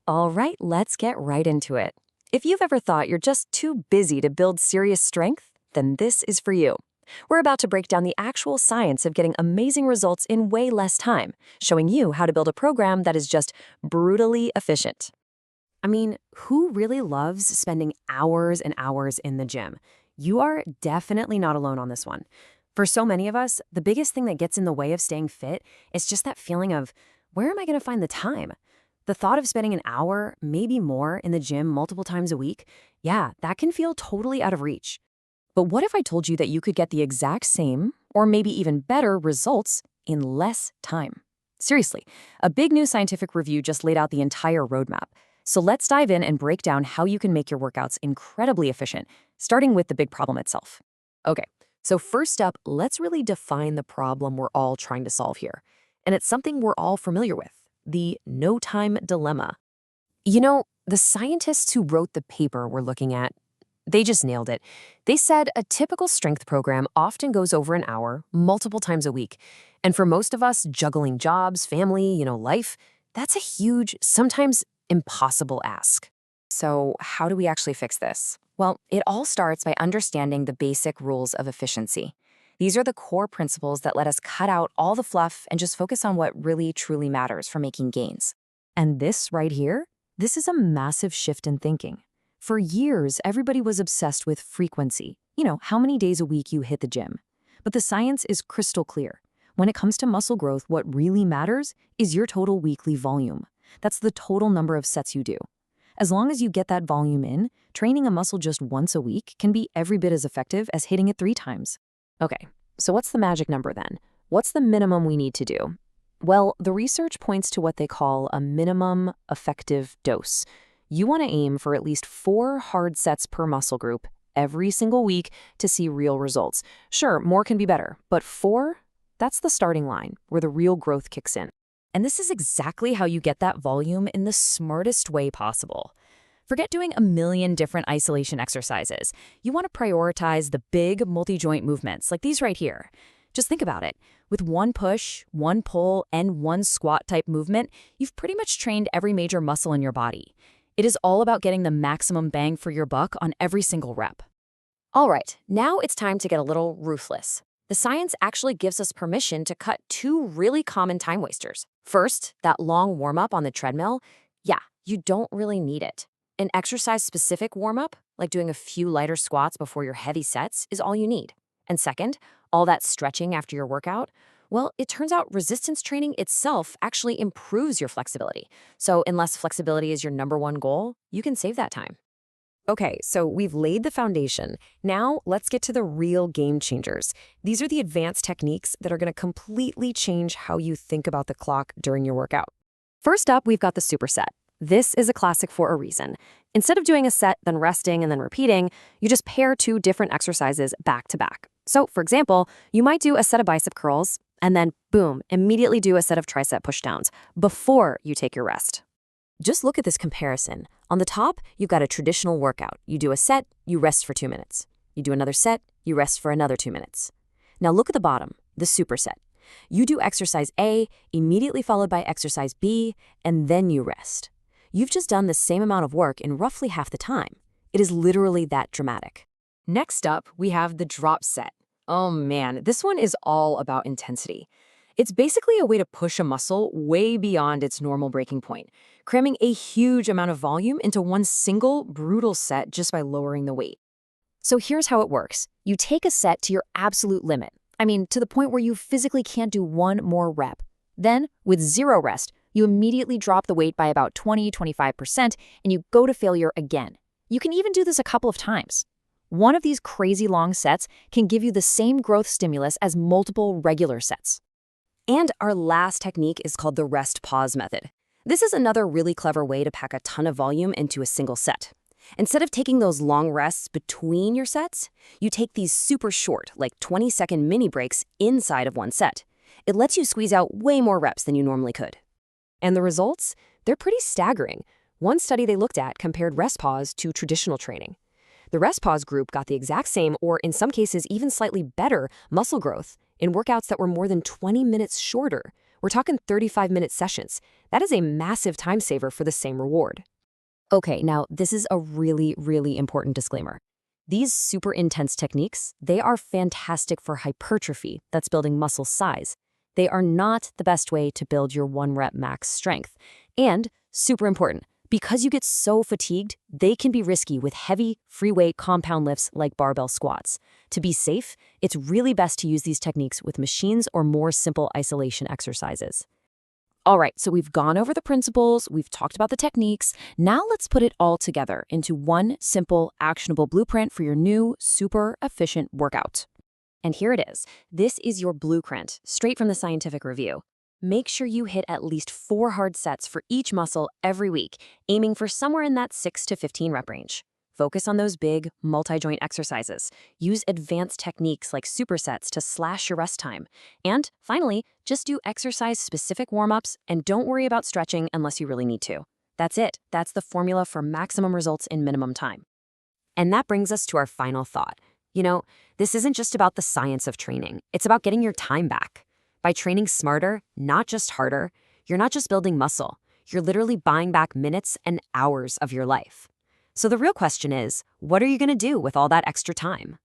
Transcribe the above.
All right, let's get right into it. If you've ever thought you're just too busy to build serious strength, then this is for you. We're about to break down the actual science of getting amazing results in way less time, showing you how to build a program that is just brutally efficient. I mean, who really loves spending hours and hours in the gym? You are definitely not alone on this one. For so many of us, the biggest thing that gets in the way of staying fit is just that feeling of, where am I going to find the time? The thought of spending an hour, maybe more, in the gym multiple times a week, yeah, that can feel totally out of reach. But what if I told you that you could get the exact same, or maybe even better, results in less time? Seriously, a big new scientific review just laid out the entire roadmap. So let's dive in and break down how you can make your workouts incredibly efficient, starting with the big problem itself. Okay, so first up, let's really define the problem we're all trying to solve here. And it's something we're all familiar with, the no time dilemma. You know, the scientists who wrote the paper we're looking at, they just nailed it. They said a typical strength program often goes over an hour, multiple times a week. And for most of us, juggling jobs, family, life, that's a huge, sometimes impossible ask. So how do we actually fix this? Well, it all starts by understanding the basic rules of efficiency. These are the core principles that let us cut out all the fluff and just focus on what really truly matters for making gains. And this right here, this is a massive shift in thinking. For years, everybody was obsessed with frequency, how many days a week you hit the gym. But the science is crystal clear. When it comes to muscle growth, what really matters is your total weekly volume. That's the total number of sets you do. As long as you get that volume in, training a muscle just once a week can be every bit as effective as hitting it 3 times. Okay, so what's the magic number then? What's the minimum we need to do? Well, the research points to what they call a minimum effective dose. You want to aim for at least 4 hard sets per muscle group every single week to see real results. Sure, more can be better, but 4, that's the starting line where the real growth kicks in. And this is exactly how you get that volume in the smartest way possible. Forget doing a million different isolation exercises. You want to prioritize the big multi-joint movements like these right here. Just think about it. With 1 push, 1 pull, and 1 squat type movement, you've pretty much trained every major muscle in your body. It is all about getting the maximum bang for your buck on every single rep. All right, now it's time to get a little ruthless. The science actually gives us permission to cut 2 really common time wasters. First, that long warm-up on the treadmill. Yeah, you don't really need it. An exercise-specific warm-up, like doing a few lighter squats before your heavy sets, is all you need. And second, all that stretching after your workout, well, it turns out resistance training itself actually improves your flexibility. So unless flexibility is your #1 goal, you can save that time. Okay, so we've laid the foundation. Now let's get to the real game changers. These are the advanced techniques that are going to completely change how you think about the clock during your workout. First up, we've got the superset. This is a classic for a reason. Instead of doing a set, then resting, and then repeating, you just pair 2 different exercises back to back. So, for example, you might do a set of bicep curls, and then, boom, immediately do a set of tricep pushdowns before you take your rest. Just look at this comparison. On the top, you've got a traditional workout. You do a set, you rest for 2 minutes. You do another set, you rest for another 2 minutes. Now look at the bottom, the superset. You do exercise A, immediately followed by exercise B, and then you rest. You've just done the same amount of work in roughly half the time. It is literally that dramatic. Next up, we have the drop set. Oh man, this one is all about intensity. It's basically a way to push a muscle way beyond its normal breaking point, cramming a huge amount of volume into one single, brutal set just by lowering the weight. So here's how it works. You take a set to your absolute limit. I mean, to the point where you physically can't do 1 more rep. Then, with 0 rest, you immediately drop the weight by about 20–25% and you go to failure again. You can even do this a couple of times. One of these crazy long sets can give you the same growth stimulus as multiple regular sets. And our last technique is called the rest-pause method. This is another really clever way to pack a ton of volume into a single set. Instead of taking those long rests between your sets, you take these super short, like 20-second mini breaks inside of one set. It lets you squeeze out way more reps than you normally could. And the results? They're pretty staggering. One study they looked at compared rest pause to traditional training. The rest pause group got the exact same, or in some cases even slightly better, muscle growth in workouts that were more than 20 minutes shorter, We're talking 35-minute sessions. That is a massive time saver for the same reward. Okay, now this is a really, really important disclaimer. These super intense techniques, they are fantastic for hypertrophy, that's building muscle size. They are not the best way to build your 1-rep max strength. And, super important, because you get so fatigued, they can be risky with heavy, free weight compound lifts like barbell squats. To be safe, it's really best to use these techniques with machines or more simple isolation exercises. All right, so we've gone over the principles, we've talked about the techniques. Now let's put it all together into one simple, actionable blueprint for your new, super efficient workout. And here it is. This is your blueprint, straight from the scientific review. Make sure you hit at least 4 hard sets for each muscle every week, aiming for somewhere in that 6 to 15 rep range. Focus on those big, multi-joint exercises. Use advanced techniques like supersets to slash your rest time. And finally, just do exercise-specific warm-ups and don't worry about stretching unless you really need to. That's it. That's the formula for maximum results in minimum time. And that brings us to our final thought. You know, this isn't just about the science of training. It's about getting your time back. By training smarter, not just harder, you're not just building muscle. You're literally buying back minutes and hours of your life. So the real question is, what are you going to do with all that extra time?